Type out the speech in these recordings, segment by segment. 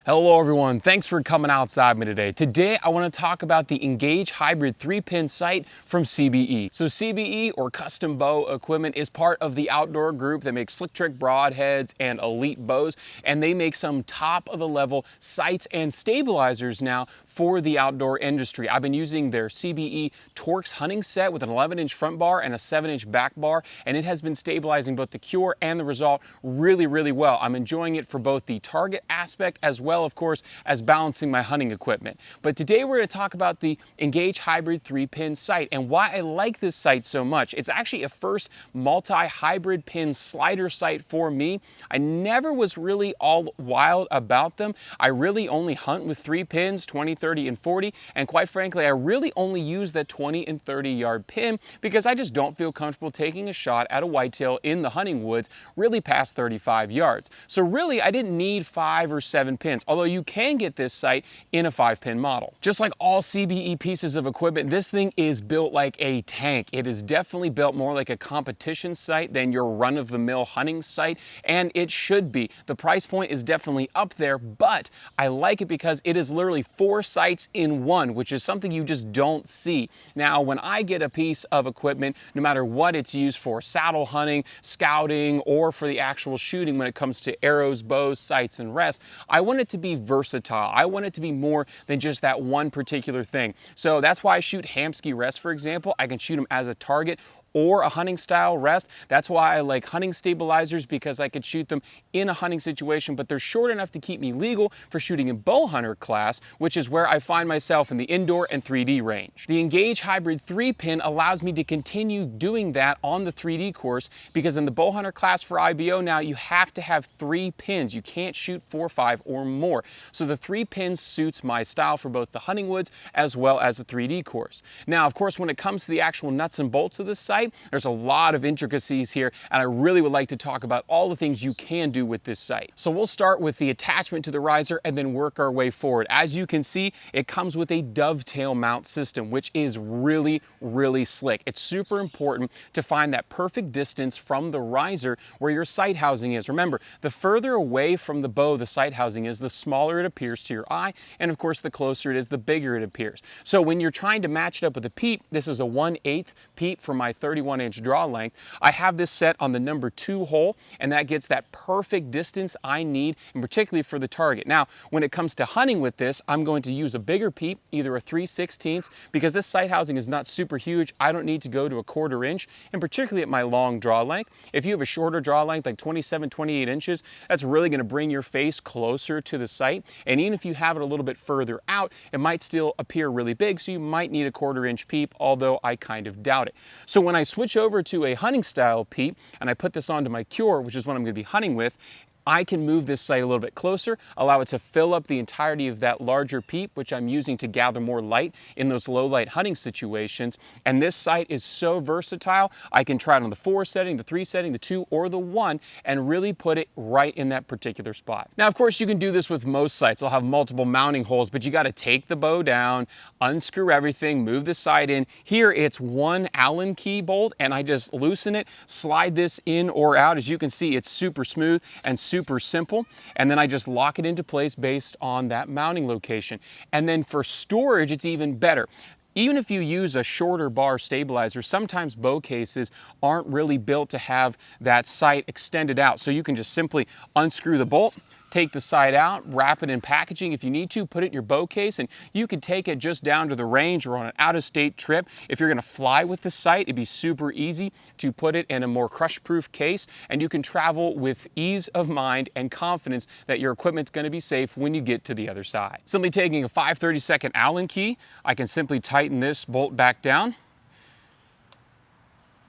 Hello everyone, thanks for coming outside me today. Today I want to talk about the Engage Hybrid 3-pin sight from CBE. So CBE, or Custom Bow Equipment, is part of the outdoor group that makes slick trick broadheads and elite bows, and they make some top of the level sights and stabilizers now for the outdoor industry. I've been using their CBE Torx hunting set with an 11-inch front bar and a 7-inch back bar, and it has been stabilizing both the cure and the result really well. I'm enjoying it for both the target aspect as well, of course, as balancing my hunting equipment. But today we're going to talk about the Engage Hybrid 3-pin sight and why I like this sight so much. It's actually a first multi-hybrid pin slider sight for me. I never was really all wild about them. I really only hunt with 3 pins, 20, 30, and 40, and quite frankly, I really only use that 20 and 30 yard pin because I just don't feel comfortable taking a shot at a whitetail in the hunting woods really past 35 yards. So really, I didn't need 5 or 7 pins, although you can get this sight in a 5-pin model. Just like all CBE pieces of equipment, this thing is built like a tank. It is definitely built more like a competition sight than your run-of-the-mill hunting sight, and it should be. The price point is definitely up there, but I like it because it is literally 4 sights in one, which is something you just don't see. Now, when I get a piece of equipment, no matter what it's used for, saddle hunting, scouting, or for the actual shooting when it comes to arrows, bows, sights, and rests, I want it to be versatile. I want it to be more than just that one particular thing. So that's why I shoot Hamskea rests, for example. I can shoot them as a target or a hunting style rest. That's why I like hunting stabilizers, because I could shoot them in a hunting situation, but they're short enough to keep me legal for shooting in bow hunter class, which is where I find myself in the indoor and 3D range. The Engage Hybrid 3-pin allows me to continue doing that on the 3D course, because in the bow hunter class for IBO now, you have to have 3 pins. You can't shoot 4, 5, or more. So the 3 pins suits my style for both the hunting woods as well as the 3D course. Now, of course, when it comes to the actual nuts and bolts of the sight, there's a lot of intricacies here, and I really would like to talk about all the things you can do with this sight. So we'll start with the attachment to the riser and then work our way forward. As you can see, it comes with a dovetail mount system, which is really slick. It's super important to find that perfect distance from the riser where your sight housing is. Remember, the further away from the bow the sight housing is, the smaller it appears to your eye, and of course, the closer it is, the bigger it appears. So when you're trying to match it up with a peep, this is a 1/8 peep for my 31-inch draw length. I have this set on the number 2 hole, and that gets that perfect distance I need, and particularly for the target. Now, when it comes to hunting with this, I'm going to use a bigger peep, either a 3/16, because this sight housing is not super huge. I don't need to go to a 1/4 inch, and particularly at my long draw length. If you have a shorter draw length, like 27, 28 inches, that's really going to bring your face closer to the sight, and even if you have it a little bit further out, it might still appear really big, so you might need a 1/4 inch peep, although I kind of doubt it. So when I switch over to a hunting style peep and I put this onto my cure, which is what I'm going to be hunting with, I can move this sight a little bit closer, allow it to fill up the entirety of that larger peep, which I'm using to gather more light in those low light hunting situations. And this sight is so versatile, I can try it on the 4 setting, the 3 setting, the 2, or the 1, and really put it right in that particular spot. Now, of course, you can do this with most sights. They'll have multiple mounting holes, but you got to take the bow down, unscrew everything, move the sight in. Here, it's 1 Allen key bolt, and I just loosen it, slide this in or out. As you can see, it's super smooth and super simple, and then I just lock it into place based on that mounting location. And then for storage, it's even better. Even if you use a shorter bar stabilizer, sometimes bow cases aren't really built to have that sight extended out. So you can just simply unscrew the bolt, take the sight out, wrap it in packaging if you need to, put it in your bow case, and you can take it just down to the range or on an out-of-state trip. If you're going to fly with the sight, it'd be super easy to put it in a more crush-proof case, and you can travel with ease of mind and confidence that your equipment's going to be safe when you get to the other side. Simply taking a 5/32 Allen key, I can simply tighten this bolt back down,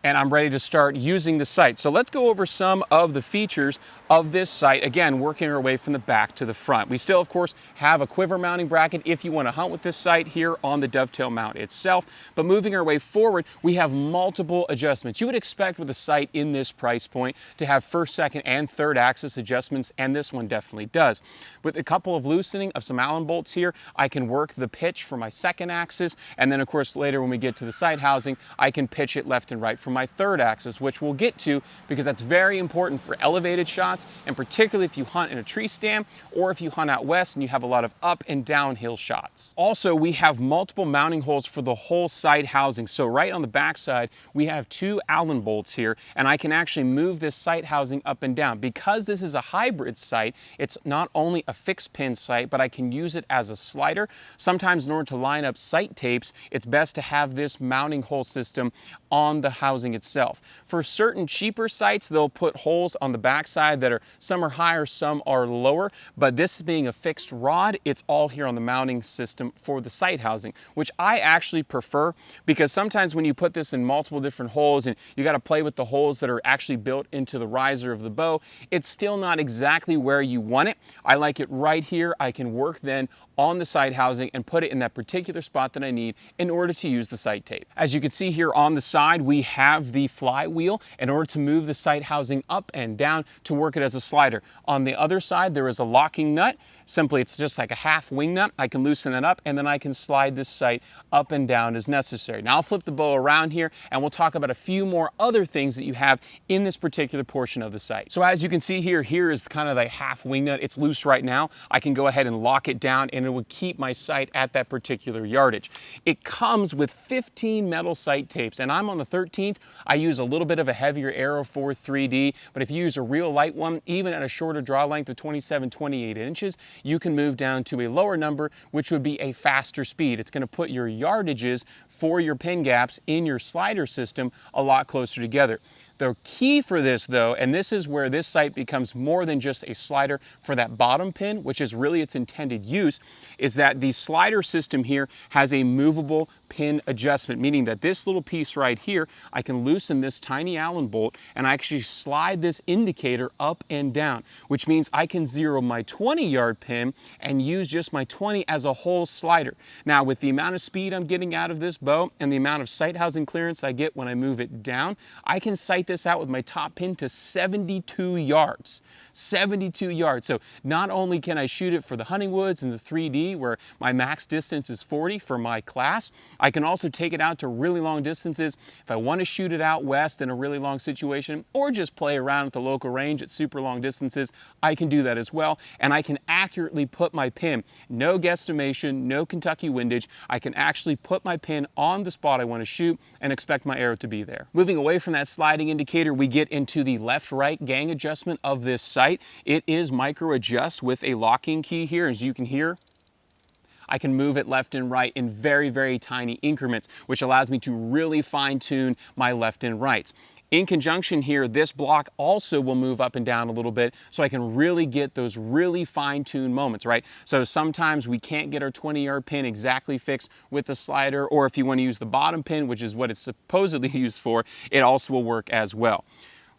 and I'm ready to start using the sight. So let's go over some of the features of this sight, again, working our way from the back to the front. We still, of course, have a quiver mounting bracket if you want to hunt with this sight here on the dovetail mount itself, but moving our way forward, we have multiple adjustments. You would expect with a sight in this price point to have first, second, and third axis adjustments, and this one definitely does. With a couple of loosening of some Allen bolts here, I can work the pitch for my second axis, and then, of course, later when we get to the sight housing, I can pitch it left and right for for my third axis, which we'll get to because that's very important for elevated shots, and particularly if you hunt in a tree stand or if you hunt out west and you have a lot of up and downhill shots. Also, we have multiple mounting holes for the whole sight housing. So right on the back side, we have 2 Allen bolts here, and I can actually move this sight housing up and down. Because this is a hybrid sight, it's not only a fixed pin sight, but I can use it as a slider. Sometimes in order to line up sight tapes, it's best to have this mounting hole system on the housing itself. For certain cheaper sights, they'll put holes on the back side that are, some are higher, some are lower, but this being a fixed rod, it's all here on the mounting system for the sight housing, which I actually prefer, because sometimes when you put this in multiple different holes and you got to play with the holes that are actually built into the riser of the bow, it's still not exactly where you want it. I like it right here. I can work then on the sight housing and put it in that particular spot that I need in order to use the sight tape. As you can see here on the side, we have the flywheel in order to move the sight housing up and down to work it as a slider. On the other side, there is a locking nut. Simply, it's just like a half wing nut. I can loosen it up and then I can slide this sight up and down as necessary. Now I'll flip the bow around here and we'll talk about a few more other things that you have in this particular portion of the sight. So as you can see here, here is kind of the half wing nut. It's loose right now. I can go ahead and lock it down and it would keep my sight at that particular yardage. It comes with 15 metal sight tapes, and I'm on the 13th. I use a little bit of a heavier Arrow 4 3D, but if you use a real light one, even at a shorter draw length of 27-28 inches, you can move down to a lower number, which would be a faster speed. It's going to put your yardages for your pin gaps in your slider system a lot closer together. The key for this though, and this is where this sight becomes more than just a slider for that bottom pin, which is really its intended use, is that the slider system here has a movable pin adjustment, meaning that this little piece right here, I can loosen this tiny Allen bolt and I actually slide this indicator up and down, which means I can zero my 20-yard pin and use just my 20 as a whole slider. Now, with the amount of speed I'm getting out of this bow and the amount of sight housing clearance I get when I move it down, I can sight this out with my top pin to 72 yards. 72 yards. So not only can I shoot it for the hunting woods and the 3D where my max distance is 40 for my class, I can also take it out to really long distances if I want to shoot it out west in a really long situation, or just play around at the local range at super long distances. I can do that as well, and I can accurately put my pin. No guesstimation, no Kentucky windage. I can actually put my pin on the spot I want to shoot and expect my arrow to be there. Moving away from that sliding indicator, we get into the left-right gang adjustment of this sight. It is micro adjust with a locking key here. As you can hear, I can move it left and right in very, very tiny increments, which allows me to really fine tune my left and rights. In conjunction here, this block also will move up and down a little bit so I can really get those really fine-tuned moments, right? So sometimes we can't get our 20-yard pin exactly fixed with the slider, or if you want to use the bottom pin, which is what it's supposedly used for, it also will work as well.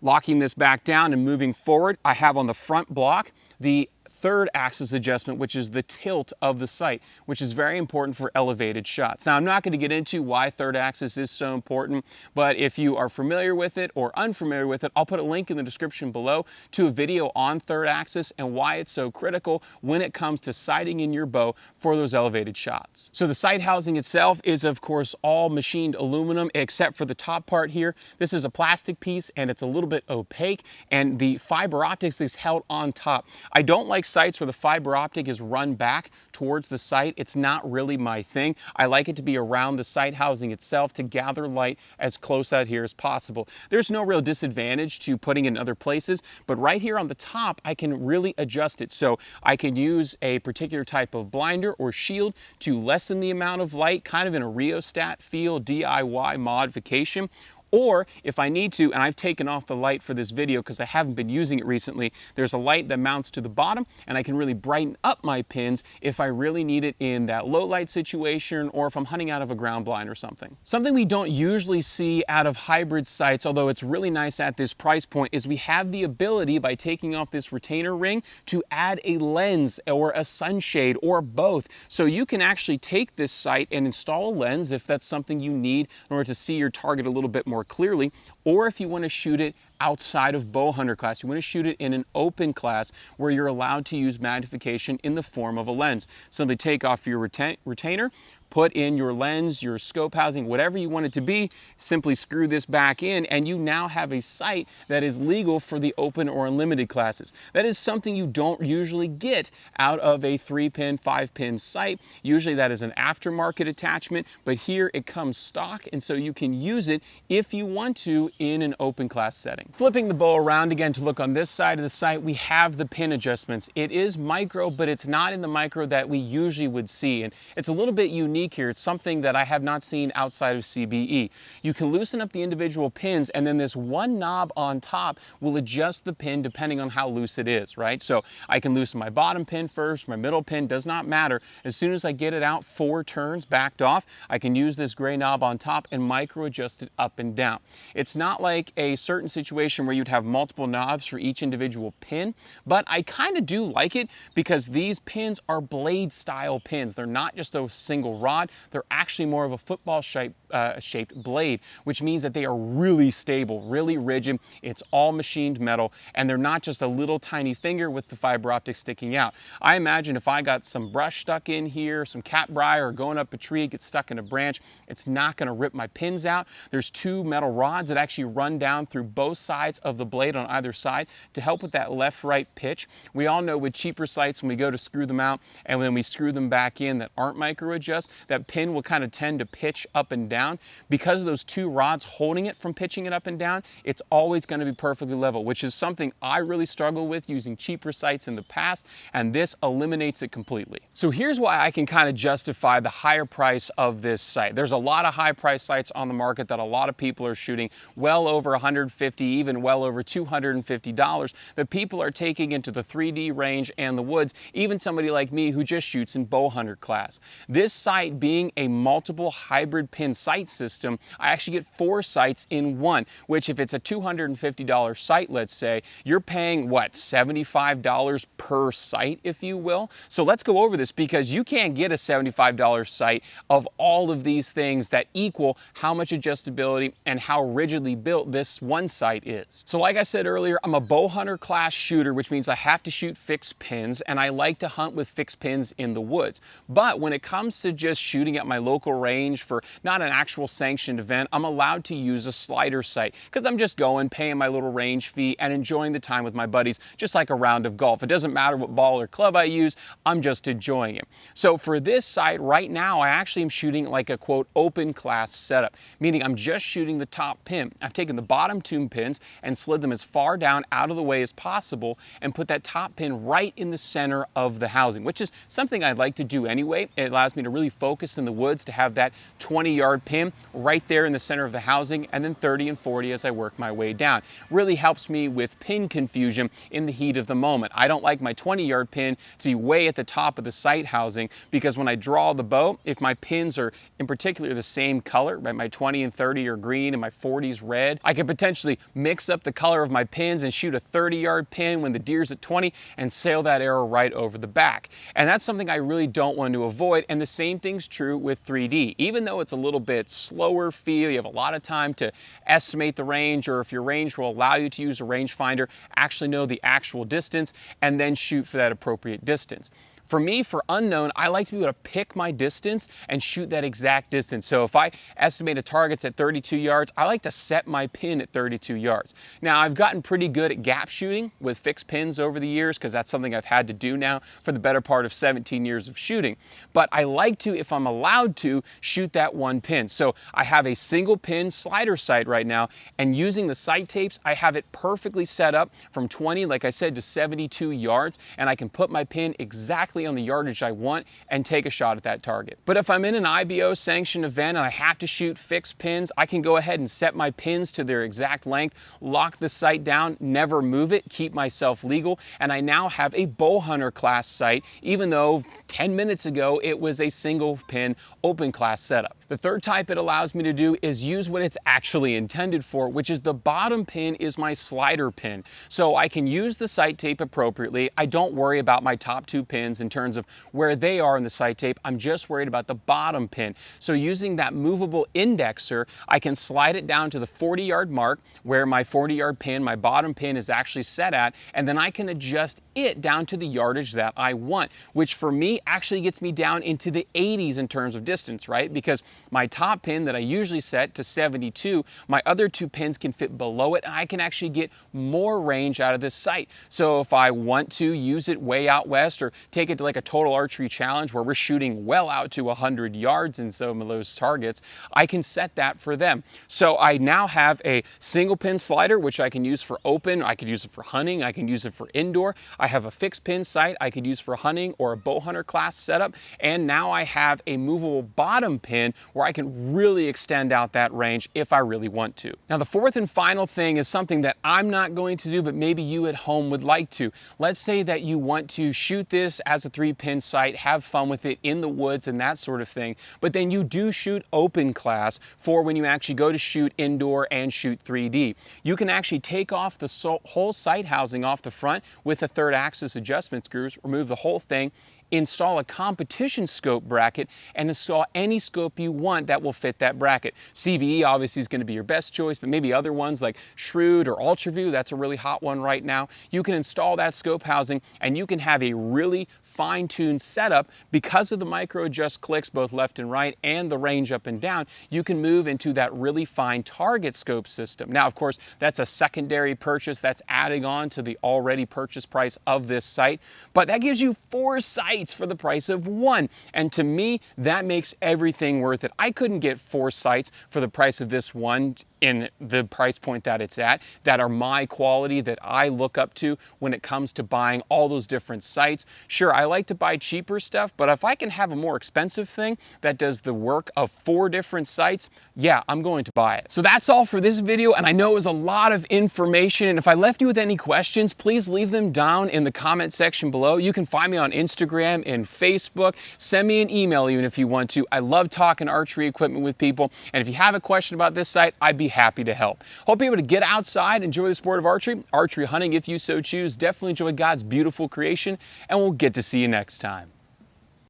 Locking this back down and moving forward, I have on the front block the third axis adjustment, which is the tilt of the sight, which is very important for elevated shots. Now, I'm not going to get into why third axis is so important, but if you are familiar with it or unfamiliar with it, I'll put a link in the description below to a video on third axis and why it's so critical when it comes to sighting in your bow for those elevated shots. So the sight housing itself is, of course, all machined aluminum except for the top part here. This is a plastic piece and it's a little bit opaque, and the fiber optics is held on top. I don't like sights where the fiber optic is run back towards the sight. It's not really my thing. I like it to be around the sight housing itself to gather light as close out here as possible. There's no real disadvantage to putting it in other places, but right here on the top, I can really adjust it. So I can use a particular type of blinder or shield to lessen the amount of light, kind of in a rheostat feel DIY modification. Or if I need to, and I've taken off the light for this video because I haven't been using it recently, there's a light that mounts to the bottom and I can really brighten up my pins if I really need it in that low light situation or if I'm hunting out of a ground blind or something. Something we don't usually see out of hybrid sights, although it's really nice at this price point, is we have the ability by taking off this retainer ring to add a lens or a sunshade or both. So you can actually take this sight and install a lens if that's something you need in order to see your target a little bit more clearly, or if you want to shoot it outside of bow hunter class, you want to shoot it in an open class where you're allowed to use magnification in the form of a lens. Simply take off your retainer, put in your lens, your scope housing, whatever you want it to be, simply screw this back in, and you now have a sight that is legal for the open or unlimited classes. That is something you don't usually get out of a 3-pin, 5-pin sight. Usually that is an aftermarket attachment, but here it comes stock, and so you can use it if you want to in an open class setting. Flipping the bow around again to look on this side of the sight, we have the pin adjustments. It is micro, but it's not in the micro that we usually would see, and it's a little bit unique here. It's something that I have not seen outside of CBE. You can loosen up the individual pins, and then this one knob on top will adjust the pin depending on how loose it is, right? So I can loosen my bottom pin first, my middle pin, does not matter. As soon as I get it out 4 turns backed off, I can use this gray knob on top and micro adjust it up and down. It's not like a certain situation where you'd have multiple knobs for each individual pin, but I kind of do like it because these pins are blade style pins. They're not just a single rod. They're actually more of a football shaped blade, which means that they are really stable, really rigid. It's all machined metal, and they're not just a little tiny finger with the fiber optic sticking out. I imagine if I got some brush stuck in here, some catbrier, or going up a tree, get stuck in a branch, it's not going to rip my pins out. There's 2 metal rods that actually run down through both sides of the blade on either side to help with that left-right pitch. We all know with cheaper sights, when we go to screw them out and when we screw them back in that aren't micro adjust, that pin will kind of tend to pitch up and down. Because of those 2 rods holding it from pitching it up and down, it's always going to be perfectly level, which is something I really struggle with using cheaper sights in the past, and this eliminates it completely. So here's why I can kind of justify the higher price of this sight. There's a lot of high price sights on the market that a lot of people are shooting well over $150, even well over $250, that people are taking into the 3D range and the woods, even somebody like me who just shoots in bow hunter class. This sight being a multiple hybrid pin sight system, I actually get 4 sights in one, which if it's a $250 sight, let's say, you're paying what, $75 per sight, if you will. So let's go over this, because you can't get a $75 sight of all of these things that equal how much adjustability and how rigidly built this one sight is. So like I said earlier, I'm a bow hunter class shooter, which means I have to shoot fixed pins, and I like to hunt with fixed pins in the woods. But when it comes to just shooting at my local range for not an actual sanctioned event, I'm allowed to use a slider sight because I'm just going, paying my little range fee and enjoying the time with my buddies, just like a round of golf. It doesn't matter what ball or club I use, I'm just enjoying it. So for this sight right now, I actually am shooting like a quote open class setup, meaning I'm just shooting the top pin. I've taken the bottom 2 pins and slid them as far down out of the way as possible and put that top pin right in the center of the housing, which is something I'd like to do anyway. It allows me to really focus in the woods to have that 20-yard pin right there in the center of the housing, and then 30 and 40 as I work my way down. Really helps me with pin confusion in the heat of the moment. I don't like my 20-yard pin to be way at the top of the sight housing, because when I draw the bow, if my pins are in particular the same color, right, my 20 and 30 are green and my 40's red, I could potentially mix up the color of my pins and shoot a 30-yard pin when the deer's at 20 and sail that arrow right over the back. And that's something I really don't want to avoid, and the same thing's true with 3D. Even though it's a little bit slower feel, you have a lot of time to estimate the range, or if your range will allow you to use a rangefinder, actually know the actual distance and then shoot for that appropriate distance. For me, for unknown, I like to be able to pick my distance and shoot that exact distance. So if I estimate a target's at 32 yards, I like to set my pin at 32 yards. Now, I've gotten pretty good at gap shooting with fixed pins over the years, because that's something I've had to do now for the better part of 17 years of shooting. But I like to, if I'm allowed to, shoot that one pin. So I have a single pin slider sight right now, and using the sight tapes, I have it perfectly set up from 20, like I said, to 72 yards, and I can put my pin exactly on the yardage I want and take a shot at that target. But if I'm in an IBO sanctioned event and I have to shoot fixed pins, I can go ahead and set my pins to their exact length, lock the sight down, never move it, keep myself legal, and I now have a bow hunter class sight, even though 10 minutes ago it was a single pin open class setup. The third type it allows me to do is use what it's actually intended for, which is the bottom pin is my slider pin. So I can use the sight tape appropriately. I don't worry about my top 2 pins and in terms of where they are in the sight tape. I'm just worried about the bottom pin. So using that movable indexer, I can slide it down to the 40-yard mark where my 40-yard pin, my bottom pin, is actually set at, and then I can adjust it down to the yardage that I want, which for me actually gets me down into the 80s in terms of distance, right? Because my top pin that I usually set to 72, my other two pins can fit below it, and I can actually get more range out of this sight. So if I want to use it way out west or take it to like a total archery challenge where we're shooting well out to 100 yards in some of those targets, I can set that for them. So I now have a single pin slider, which I can use for open, I could use it for hunting, I can use it for indoor. I have a fixed pin sight I could use for hunting or a bow hunter class setup. And now I have a movable bottom pin where I can really extend out that range if I really want to. Now, the fourth and final thing is something that I'm not going to do, but maybe you at home would like to. Let's say that you want to shoot this as a 3-pin sight, have fun with it in the woods and that sort of thing, but then you do shoot open class for when you actually go to shoot indoor and shoot 3D. You can actually take off the whole sight housing off the front with a 3rd axis adjustment screws, remove the whole thing, install a competition scope bracket, and install any scope you want that will fit that bracket. CBE obviously is going to be your best choice, but maybe other ones like Shrewd or UltraView, that's a really hot one right now. You can install that scope housing and you can have a really fine-tuned setup. Because of the micro adjust clicks both left and right and the range up and down, you can move into that really fine target scope system. Now, of course, that's a secondary purchase that's adding on to the already purchase price of this sight, but that gives you 4 sights for the price of 1. And to me, that makes everything worth it. I couldn't get 4 sights for the price of this one in the price point that it's at, that are my quality, that I look up to when it comes to buying all those different sights. Sure, I like to buy cheaper stuff, but if I can have a more expensive thing that does the work of 4 different sights, yeah, I'm going to buy it. So that's all for this video, and I know it was a lot of information, and if I left you with any questions, please leave them down in the comment section below. You can find me on Instagram and Facebook. Send me an email even if you want to. I love talking archery equipment with people, and if you have a question about this sight, I'd be happy to help. Hope you're able to get outside, enjoy the sport of archery hunting if you so choose. Definitely enjoy God's beautiful creation, and we'll get to see you next time.